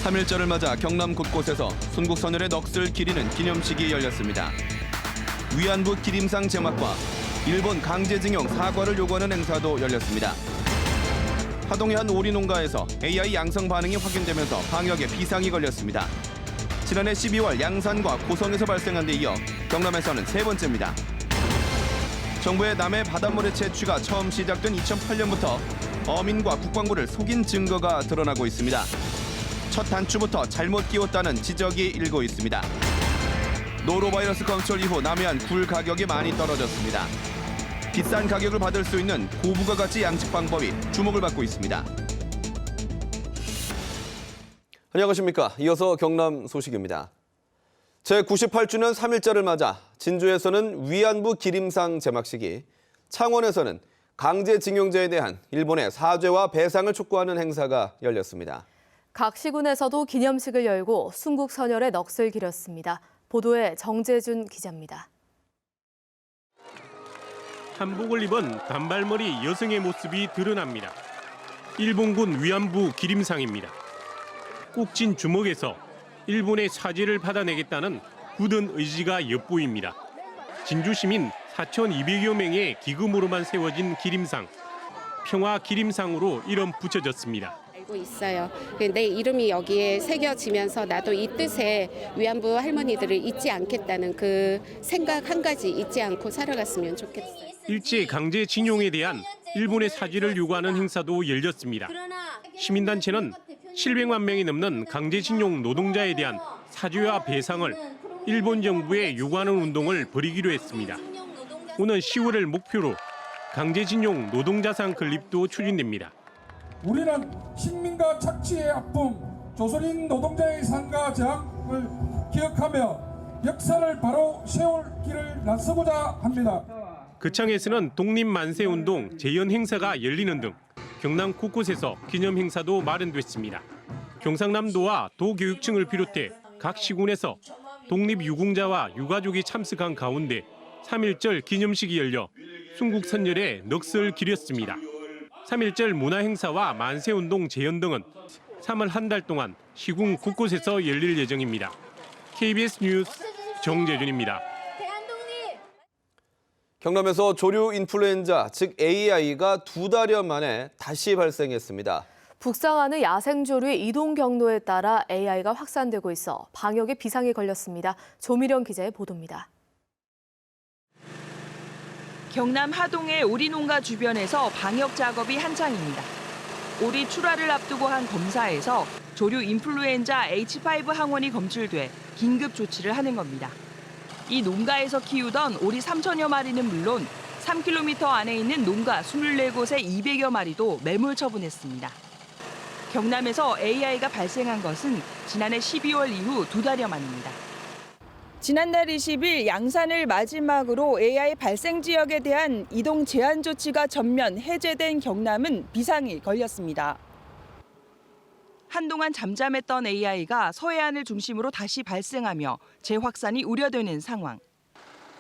3.1절을 맞아 경남 곳곳에서 순국선열의 넋을 기리는 기념식이 열렸습니다. 위안부 기림상 제막과 일본 강제징용 사과를 요구하는 행사도 열렸습니다. 하동의 한 오리 농가에서 AI 양성 반응이 확인되면서 방역에 비상이 걸렸습니다. 지난해 12월 양산과 고성에서 발생한 데 이어 경남에서는 세 번째입니다. 정부의 남해 바닷물의 채취가 처음 시작된 2008년부터 어민과 국방부를 속인 증거가 드러나고 있습니다. 첫 단추부터 잘못 끼웠다는 지적이 일고 있습니다. 노로바이러스 검출 이후 남해안 굴 가격이 많이 떨어졌습니다. 비싼 가격을 받을 수 있는 고부가가치 양식 방법이 주목을 받고 있습니다. 안녕하십니까. 이어서 경남 소식입니다. 제98주년 3.1절을 맞아 진주에서는 위안부 기림상 제막식이, 창원에서는 강제징용죄에 대한 일본의 사죄와 배상을 촉구하는 행사가 열렸습니다. 각 시군에서도 기념식을 열고 순국선열의 넋을 기렸습니다. 보도에 정재준 기자입니다. 한복을 입은 단발머리 여성의 모습이 드러납니다. 일본군 위안부 기림상입니다. 꼭진 주먹에서 일본의 사죄를 받아내겠다는 굳은 의지가 엿보입니다. 진주 시민 4,200여 명의 기금으로만 세워진 기림상. 평화 기림상으로 이름 붙여졌습니다. 알고 있어요. 내 이름이 여기에 새겨지면서 나도 이 뜻에 위안부 할머니들을 잊지 않겠다는 그 생각 한 가지 잊지 않고 살아갔으면 좋겠어요. 일제 강제징용에 대한 일본의 사죄를 요구하는 행사도 열렸습니다. 시민단체는 700만 명이 넘는 강제징용 노동자에 대한 사죄와 배상을 일본 정부에 요구하는 운동을 벌이기로 했습니다. 오는 10월을 목표로 강제징용 노동자상 건립도 추진됩니다. 우리는 식민과 착취의 아픔, 조선인 노동자의 삶과 저항을 기억하며 역사를 바로 세울 길을 나서고자 합니다. 거창에서는 독립만세운동 재연 행사가 열리는 등 경남 곳곳에서 기념 행사도 마련됐습니다. 경상남도와 도교육청을 비롯해 각 시군에서 독립유공자와 유가족이 참석한 가운데 3.1절 기념식이 열려 순국선열의 넋을 기렸습니다. 3.1절 문화행사와 만세운동 재연 등은 3월 한 달 동안 시군 곳곳에서 열릴 예정입니다. KBS 뉴스 정재준입니다. 경남에서 조류 인플루엔자, 즉 AI가 2달여 만에 다시 발생했습니다. 북상하는 야생조류의 이동 경로에 따라 AI가 확산되고 있어 방역에 비상이 걸렸습니다. 조미령 기자의 보도입니다. 경남 하동의 오리 농가 주변에서 방역 작업이 한창입니다. 오리 출하를 앞두고 한 검사에서 조류 인플루엔자 H5 항원이 검출돼 긴급 조치를 하는 겁니다. 이 농가에서 키우던 오리 3천여 마리는 물론 3km 안에 있는 농가 24곳의 200여 마리도 매몰 처분했습니다. 경남에서 AI가 발생한 것은 지난해 12월 이후 2달여 만입니다. 지난달 20일 양산을 마지막으로 AI 발생 지역에 대한 이동 제한 조치가 전면 해제된 경남은 비상이 걸렸습니다. 한동안 잠잠했던 AI가 서해안을 중심으로 다시 발생하며 재확산이 우려되는 상황.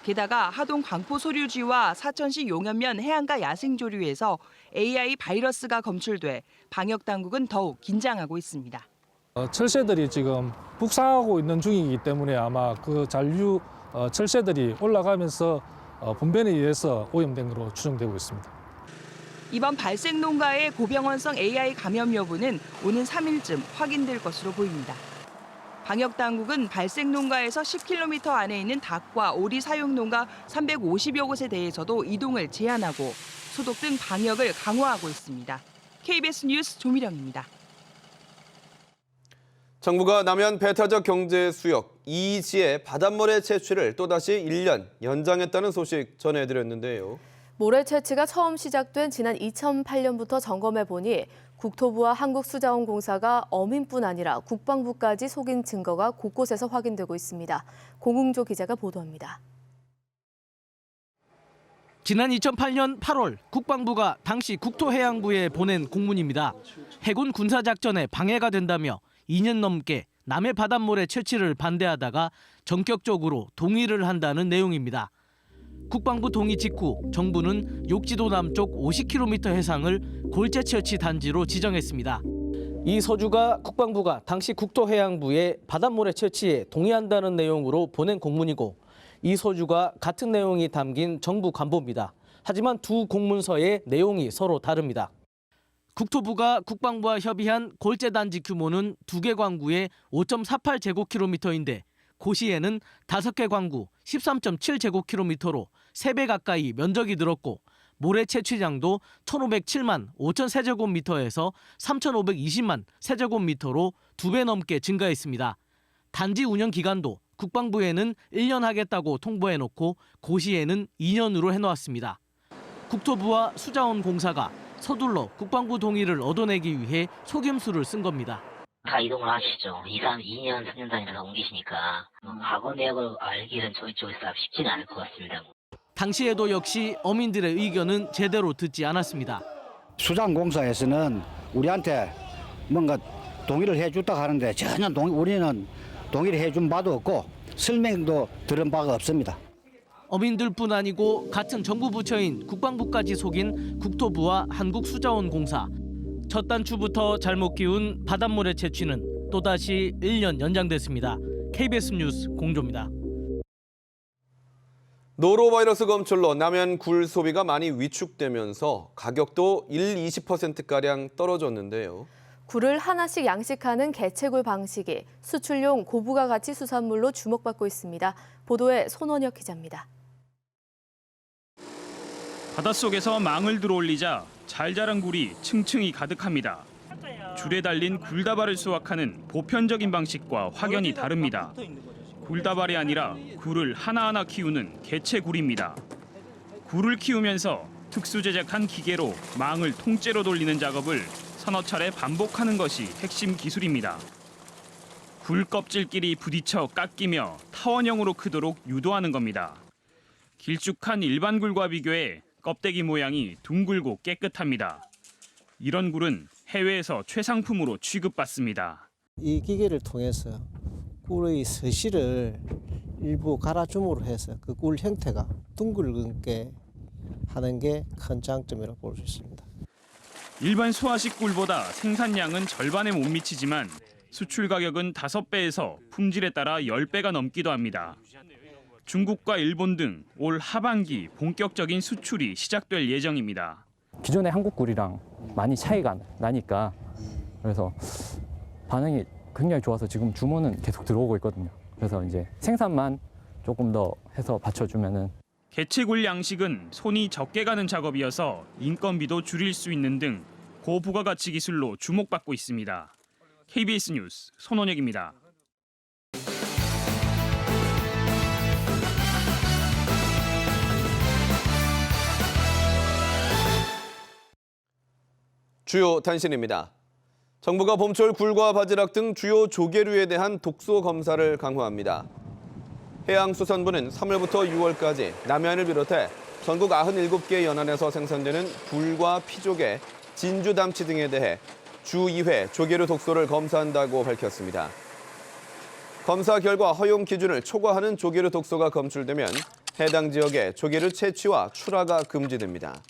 게다가 하동 광포소류지와 사천시 용현면 해안가 야생조류에서 AI 바이러스가 검출돼 방역당국은 더욱 긴장하고 있습니다. 철새들이 지금 북상하고 있는 중이기 때문에 아마 그 잔류 철새들이 올라가면서 분변에 의해서 오염된 것으로 추정되고 있습니다. 이번 발생 농가의 고병원성 AI 감염 여부는 오는 3일쯤 확인될 것으로 보입니다. 방역당국은 발생 농가에서 10km 안에 있는 닭과 오리 사육 농가 350여 곳에 대해서도 이동을 제한하고 소독 등 방역을 강화하고 있습니다. KBS 뉴스 조미령입니다. 정부가 남해안 배타적 경제 수역 이지의 바닷물의 채취를 또다시 1년 연장했다는 소식 전해드렸는데요. 모래 채취가 처음 시작된 지난 2008년부터 점검해보니 국토부와 한국수자원공사가 어민뿐 아니라 국방부까지 속인 증거가 곳곳에서 확인되고 있습니다. 공웅조 기자가 보도합니다. 지난 2008년 8월 국방부가 당시 국토해양부에 보낸 공문입니다. 해군 군사작전에 방해가 된다며 2년 넘게 남해 바닷물의 채취를 반대하다가 전격적으로 동의를 한다는 내용입니다. 국방부 동의 직후 정부는 욕지도 남쪽 50km 해상을 골재 채취 단지로 지정했습니다. 이 서주가 국방부가 당시 국토해양부에 바닷모래 채취에 동의한다는 내용으로 보낸 공문이고 이 서주가 같은 내용이 담긴 정부 관보입니다. 하지만 두 공문서의 내용이 서로 다릅니다. 국토부가 국방부와 협의한 골재단지 규모는 2개 광구에 5.48제곱킬로미터인데 고시에는 5개 광구 13.7제곱킬로미터로 3배 가까이 면적이 늘었고 모래 채취량도 1,507만 5천 세제곱미터에서 3,520만 세제곱미터로 2배 넘게 증가했습니다. 단지 운영 기간도 국방부에는 1년 하겠다고 통보해놓고 고시에는 2년으로 해놓았습니다. 국토부와 수자원공사가 서둘러 국방부 동의를 얻어내기 위해 속임수를 쓴 겁니다. 다 이동을 하시죠. 2년, 3년 단위로 옮기시니까 과거 내역을 알기는 저희 쪽에서 쉽지는 않을 것 같습니다. 당시에도 역시 어민들의 의견은 제대로 듣지 않았습니다. 수자원공사에서는 우리한테 뭔가 동의를 해줬다 하는데 전혀 우리는 동의를 해준 바도 없고 설명도 들은 바가 없습니다. 어민들뿐 아니고 같은 정부 부처인 국방부까지 속인 국토부와 한국수자원공사. 첫 단추부터 잘못 끼운 바닷모래 채취는 또다시 1년 연장됐습니다. KBS 뉴스 공조입니다. 노로바이러스 검출로 남해안 굴 소비가 많이 위축되면서 가격도 20%가량 떨어졌는데요. 굴을 하나씩 양식하는 개체굴 방식이 수출용 고부가 가치 수산물로 주목받고 있습니다. 보도에 손원혁 기자입니다. 바닷속에서 망을 들어올리자 잘 자란 굴이 층층이 가득합니다. 줄에 달린 굴다발을 수확하는 보편적인 방식과 확연히 다릅니다. 굴다발이 아니라 굴을 하나하나 키우는 개체굴입니다. 굴을 키우면서 특수 제작한 기계로 망을 통째로 돌리는 작업을 서너 차례 반복하는 것이 핵심 기술입니다. 굴 껍질끼리 부딪혀 깎이며 타원형으로 크도록 유도하는 겁니다. 길쭉한 일반 굴과 비교해 껍데기 모양이 둥글고 깨끗합니다. 이런 굴은 해외에서 최상품으로 취급받습니다. 이 기계를 통해서 굴의 서실을 일부 갈아줌으로 해서 그 굴 형태가 둥글게 하는 게 큰 장점이라고 볼 수 있습니다. 일반 소화식 굴보다 생산량은 절반에 못 미치지만 수출 가격은 5배에서 품질에 따라 10배가 넘기도 합니다. 중국과 일본 등 올 하반기 본격적인 수출이 시작될 예정입니다. 기존의 한국 굴이랑 많이 차이가 나니까 그래서 반응이 굉장히 좋아서 지금 주문은 계속 들어오고 있거든요. 그래서 이제 생산만 조금 더 해서 받쳐주면은. 개체굴 양식은 손이 적게 가는 작업이어서 인건비도 줄일 수 있는 등 고부가가치 기술로 주목받고 있습니다. KBS 뉴스 손원혁입니다. 주요 단신입니다. 정부가 봄철 굴과 바지락 등 주요 조개류에 대한 독소 검사를 강화합니다. 해양수산부는 3월부터 6월까지 남해안을 비롯해 전국 97개 연안에서 생산되는 굴과 피조개, 진주 담치 등에 대해 주 2회 조개류 독소를 검사한다고 밝혔습니다. 검사 결과 허용 기준을 초과하는 조개류 독소가 검출되면 해당 지역에 조개류 채취와 출하가 금지됩니다.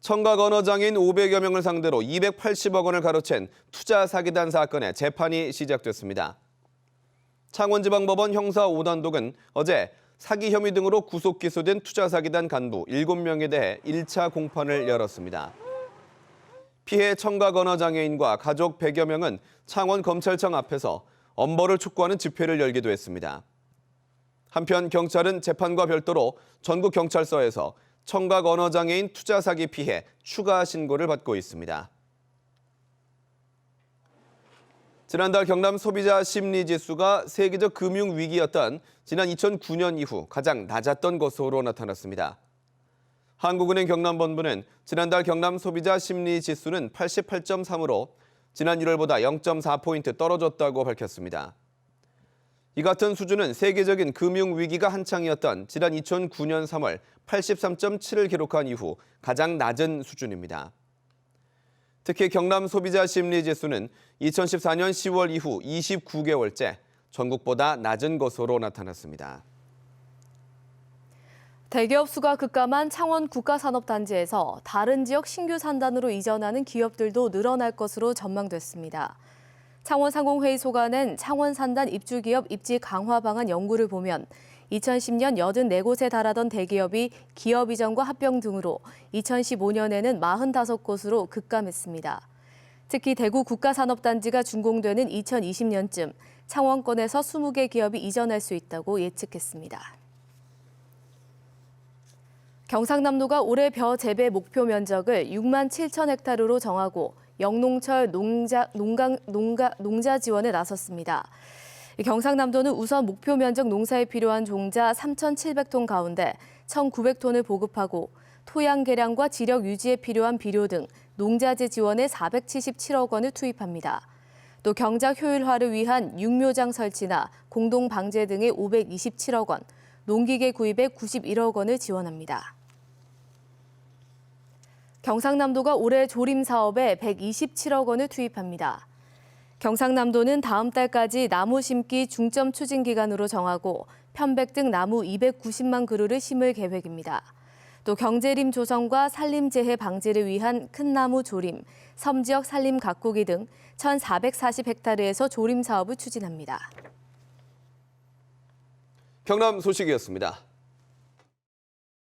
청각 언어장애인 500여 명을 상대로 280억 원을 가로챈 투자 사기단 사건의 재판이 시작됐습니다. 창원지방법원 형사 5단독은 어제 사기 혐의 등으로 구속 기소된 투자 사기단 간부 7명에 대해 1차 공판을 열었습니다. 피해 청각 언어장애인과 가족 100여 명은 창원검찰청 앞에서 엄벌을 촉구하는 집회를 열기도 했습니다. 한편 경찰은 재판과 별도로 전국 경찰서에서 청각 언어장애인 투자 사기 피해 추가 신고를 받고 있습니다. 지난달 경남 소비자 심리지수가 세계적 금융 위기였던 지난 2009년 이후 가장 낮았던 것으로 나타났습니다. 한국은행 경남본부는 지난달 경남 소비자 심리지수는 88.3으로 지난 1월보다 0.4포인트 떨어졌다고 밝혔습니다. 이 같은 수준은 세계적인 금융 위기가 한창이었던 지난 2009년 3월 83.7을 기록한 이후 가장 낮은 수준입니다. 특히 경남 소비자 심리지수는 2014년 10월 이후 29개월째 전국보다 낮은 것으로 나타났습니다. 대기업 수가 급감한 창원 국가산업단지에서 다른 지역 신규 산단으로 이전하는 기업들도 늘어날 것으로 전망됐습니다. 창원상공회의소가 낸 창원산단 입주기업 입지 강화 방안 연구를 보면 2010년 84곳에 달하던 대기업이 기업 이전과 합병 등으로 2015년에는 45곳으로 급감했습니다. 특히 대구 국가산업단지가 준공되는 2020년쯤 창원권에서 20개 기업이 이전할 수 있다고 예측했습니다. 경상남도가 올해 벼 재배 목표 면적을 6만 7천 헥타르로 정하고 영농철 농자 지원에 나섰습니다. 경상남도는 우선 목표 면적 농사에 필요한 종자 3,700톤 가운데 1,900톤을 보급하고 토양 개량과 지력 유지에 필요한 비료 등 농자재 지원에 477억 원을 투입합니다. 또 경작 효율화를 위한 육묘장 설치나 공동 방제 등에 527억 원, 농기계 구입에 91억 원을 지원합니다. 경상남도가 올해 조림 사업에 127억 원을 투입합니다. 경상남도는 다음 달까지 나무 심기 중점 추진 기간으로 정하고 편백 등 나무 290만 그루를 심을 계획입니다. 또 경제림 조성과 산림재해 방지를 위한 큰 나무 조림, 섬지역 산림 가꾸기 등 1,440헥타르에서 조림 사업을 추진합니다. 경남 소식이었습니다.